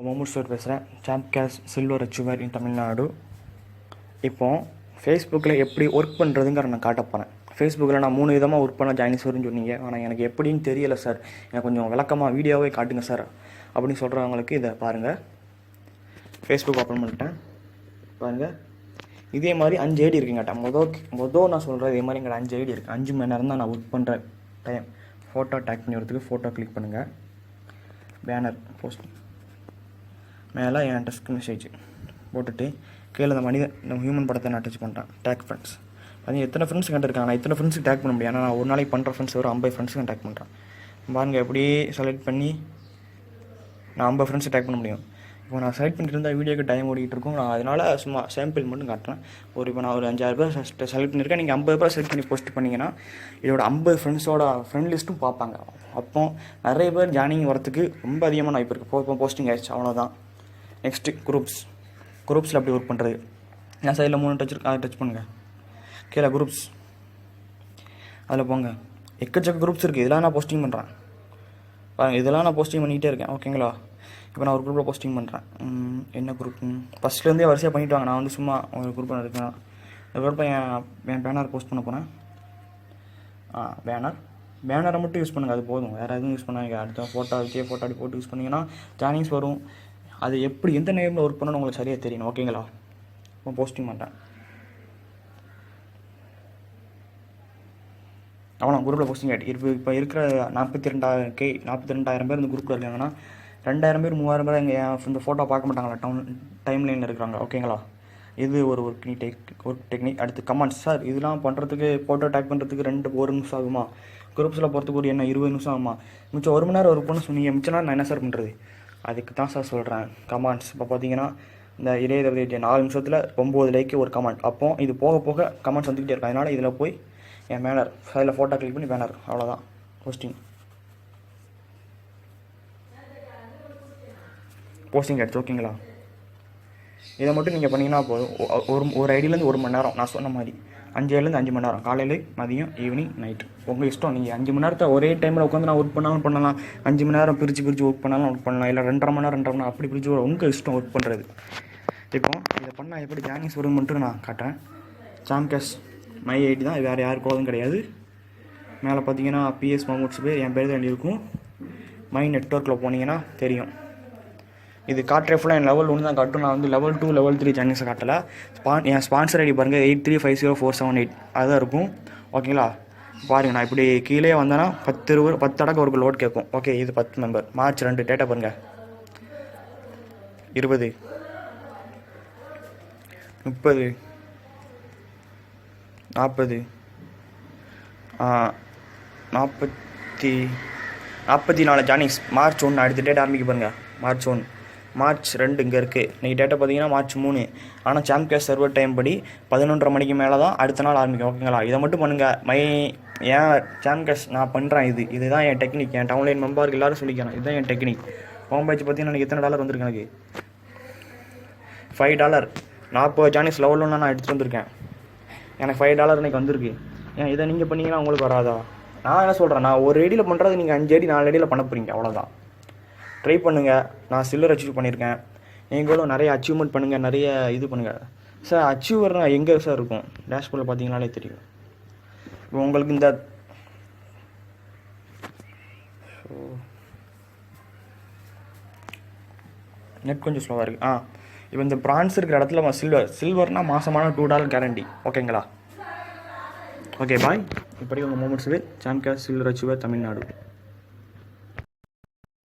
மொமூட் store பேசுகிறேன். Champ case silver achiever இன் தமிழ்நாடு. இப்போது ஃபேஸ்புக்கில் எப்படி ஒர்க் பண்ணுறதுங்கிற நான் காட்ட போகிறேன். ஃபேஸ்புக்கில் நான் 3 விதமாக ஒர்க் பண்ண ஜாயினிஸ்வர்னு சொன்னீங்க. ஆனால் எனக்கு எப்படின்னு தெரியலை சார், எனக்கு கொஞ்சம் விளக்கமாக வீடியோவே காட்டுங்க சார் அப்படின்னு சொல்கிறவங்களுக்கு இதை பாருங்கள். ஃபேஸ்புக் ஓப்பன் பண்ணிட்டேன் பாருங்கள். இதே மாதிரி 5 ஐடி இருக்குங்கட்டா. மொதல் நான் சொல்கிறேன், இதே மாதிரி எங்கள் 5 ஐடி இருக்குது. 5 மணி நேரம் தான் நான் ஒர்க் பண்ணுற டைம். ஃபோட்டோ டேக் பண்ணி வரதுக்கு ஃபோட்டோ கிளிக் பண்ணுங்கள். பேனர் போஸ்ட் மேலே என் டெஸ்க் மெசேஜ் போட்டுட்டு கீழே இந்த ஹியூமன் படத்தை நான் டச் பண்ணுறேன். டேக் ஃப்ரெண்ட்ஸ் பார்த்தீங்கன்னா எத்தனை ஃப்ரெண்ட்ஸ் கண்டிருக்காங்க. நான் இத்தனை ஃப்ரெண்ட்ஸுக்கு டேக் பண்ண முடியும். ஆனால் நான் ஒரு நாளைக்கு பண்ணுற ஃப்ரெண்ட்ஸ் ஒரு 50 ஃப்ரெண்ட்ஸுக்கு நான் டேக் பண்ணுறேன். பாருங்கள் எப்படி செலக்ட் பண்ணி நான் 50 ஃப்ரெண்ட்ஸை டேக் பண்ண முடியும். இப்போ நான் செலக்ட் பண்ணிட்டு இருந்தால் வீடியோக்கு டைம் ஓடிட்டு இருக்கும். நான் அதனால் சும்மா சாம்பிள் மட்டும் காட்டுறேன். இப்போ நான் ஒரு 5,000 பேர் செலக்ட் பண்ணியிருக்கேன். நீங்கள் 50 பேர் செலக்ட் பண்ணி போஸ்ட் பண்ணிங்கன்னா இதோட 50 ஃப்ரெண்ட்ஸோட ஃப்ரெண்ட் லிஸ்ட்டும் பார்ப்பாங்க. அப்போ நிறைய பேர் ஜாயினிங் வரத்துக்கு ரொம்ப அதிகமான வாய்ப்பு இருக்குது. இப்போ போஸ்டிங் ஆயிடுச்சு, அவ்வளோதான். நெக்ஸ்ட்டு குரூப்ஸில் அப்படி ஒர்க் பண்ணுறது. என் சைடில் 3 டச் இருக்குது, அதை டச் பண்ணுங்கள். கீழே குரூப்ஸ் அதில் போங்க. எக்கச்சக்க குரூப்ஸ் இருக்குது. இதெல்லாம் நான் போஸ்டிங் பண்ணுறேன் பாருங்கள். இதெல்லாம் நான் போஸ்டிங் பண்ணிகிட்டே இருக்கேன். ஓகேங்களா? இப்போ நான் ஒரு குரூப்பில் போஸ்டிங் பண்ணுறேன். என்ன குரூப் ஃபஸ்ட்லேருந்தே வரிசையாக பண்ணிவிட்டு வாங்க. நான் வந்து சும்மா ஒரு குரூப்பில் இருக்கேன். இந்த குரூப்பில் என் பேனர் போஸ்ட் பண்ண போனேன். பேனரை மட்டும் யூஸ் பண்ணுங்கள், அது போதும். வேறு எதுவும் யூஸ் பண்ணாங்க. அடுத்த ஃபோட்டோ வச்சு ஃபோட்டோ அப்படி போட்டு யூஸ் பண்ணிங்கன்னா ஜாயினிங்ஸ் வரும். அது எப்படி எந்த நேமில் ஒர்க் பண்ணணும்னு உங்களுக்கு சரியாக தெரியணும். ஓகேங்களா? இப்போ போஸ்டிங் பண்ணுறேன். அவ்வளோ குரூப்பில் போஸ்டிங் ஆகிட்டு இப்போ இருக்கிற 42,000 பேர் இந்த குரூப்பில் இருக்காங்கன்னா 2,000 பேர் 3,000 பேர் இந்த ஃபோட்டோ பார்க்க மாட்டாங்களா? டைம் லைனில் இருக்கிறாங்க. ஓகேங்களா? இது ஒரு ஒர்க் டெக்னிக். அடுத்து கமெண்ட்ஸ். சார் இதெல்லாம் பண்ணுறதுக்கு ஃபோட்டோ டேக் பண்ணுறதுக்கு 1 நிமிஷம் ஆகுமா? குரூப்ஸில் போகிறதுக்கு ஒரு 20 நிமிஷம் ஆகுமா? மிச்சம் 1 மணி நேரம் ஒர்க் பண்ண சொன்னீங்க. மிச்சம் நேரம் நான் என்ன சார் பண்ணுறது? அதுக்கு தான் சார் சொல்கிறேன் கமெண்ட்ஸ். இப்போ பார்த்தீங்கன்னா இந்த 4 நிமிஷத்தில் 9 லைக்கு ஒரு கமெண்ட். அப்போ இது போக போக கமெண்ட்ஸ் வந்துக்கிட்டே இருக்கும். அதனால் இதில் போய் என் பேனர் அதில் ஃபோட்டோ கிளிக் பண்ணி பேனர், அவ்வளோதான் போஸ்டிங் ஆகிடுச்சு. ஓகேங்களா? இதை மட்டும் நீங்கள் பண்ணிங்கன்னா போதும். ஒரு ஐடியிலேருந்து 1 மணி நேரம் நான் சொன்ன மாதிரி 5 மணி நேரம், காலையில், மதியம், ஈவினிங், நைட்டு உங்கள் இஷ்டம். நீங்கள் 5 மணி நேரத்தை ஒரே டைமில் உட்காந்து நான் ஒர்க் பண்ணலாம். 5 மணி நேரம் பிரித்து ஒர்க் பண்ணாலும் ஒர்க் பண்ணலாம். இல்லை 2.5 மணி நேரம் அப்படி பிரித்து உங்கள் இஷ்டம் ஒர்க் பண்ணுறது. இப்போ இதை பண்ணால் எப்படி ஜாயினிங்ஸ் வரும் மட்டும் நான் காட்டுறேன். சாம்ப் கேஸ் மை ஐடி தான், வேறு யாருக்கும் கிடையாது. மேலே பார்த்தீங்கன்னா பிஎஸ் மொமூட்ஸ் பேர் என் பேர் தான் இருக்கும். மை நெட்வொர்க்கில் போனீங்கன்னா தெரியும். இது காட்டுற ஃபுல்லாக என் லெவல் 1 தான் காட்டும். நான் வந்து லெவல் 2 லெவல் 3 ஜாயினிங்ஸை காட்டலை. என் ஸ்பான்சர் ஐடி பாருங்கள் 83504778 அதுதான் இருக்கும். ஓகேங்களா? பாருங்கள், நான் இப்படி கீழே வந்தேன்னா 10 அடக்க ஒரு லோட் கேட்கும். ஓகே, இது 10 மெம்பர். மார்ச் 2 டேட்டா பாருங்கள். 20 30 40 44 ஜாயினிங்ஸ். மார்ச் 1 அடுத்த டேட் ஆரம்பிக்க பாருங்கள். மார்ச் 1 மார்ச் 2 இங்கே இருக்குது. நீங்கள் டேட்டா பார்த்தீங்கன்னா மார்ச் 3. ஆனால் சாம்ப் கேஸ் சர்வர் டைம் படி 11:30 மணிக்கு மேலே தான் அடுத்த நாள் ஆரம்பிக்கும். ஓகேங்களா? இதை மட்டும் பண்ணுங்கள். ஏன் சாம்ப் கேஸ் நான் பண்ணுறேன். இதுதான் என் டெக்னிக். என் டவுன்லைன் மெம்பருக்கு எல்லோரும் சொல்லிக்கிறேன். இதுதான் என் டெக்னிக். ஹோம் பேஜ் பார்த்தீங்கன்னா எனக்கு எத்தனை டாலர் வந்திருக்கு? எனக்கு $5. 40 ஜாயினிங்ஸ் லெவல் 1 நான் எடுத்துகிட்டு வந்திருக்கேன். எனக்கு $5 இன்றைக்கி வந்திருக்கு. ஏன் இதை நீங்கள் பண்ணிங்கன்னா உங்களுக்கு வராதா? நான் என்ன சொல்கிறேன், நான் ஒரு ஐடியில் பண்ணுறது நீங்கள் 5 ஐடி 4 ஐடியில் பண்ண போகிறீங்க. அவ்வளோதான். ட்ரை பண்ணுங்கள். நான் சில்லர் அச்சீவ் பண்ணியிருக்கேன். நீங்களும் நிறைய அச்சீவ்மெண்ட் பண்ணுங்கள், நிறைய இது பண்ணுங்கள். சார் அச்சீவர்னா எங்கே சார் இருக்கும்? டேஷ்போர்டில் பார்த்தீங்கனாலே தெரியும். இப்போ உங்களுக்கு இந்த நெட் கொஞ்சம் ஸ்லோவாக இருக்குது. இப்போ இந்த பிரான்ஸ் இருக்கிற இடத்துல சில்வர்னால் மாதமான $2 கேரண்டி. ஓகேங்களா? Okay bye. இப்படி உங்கள் moments with champ case silver achiever Tamil Nadu.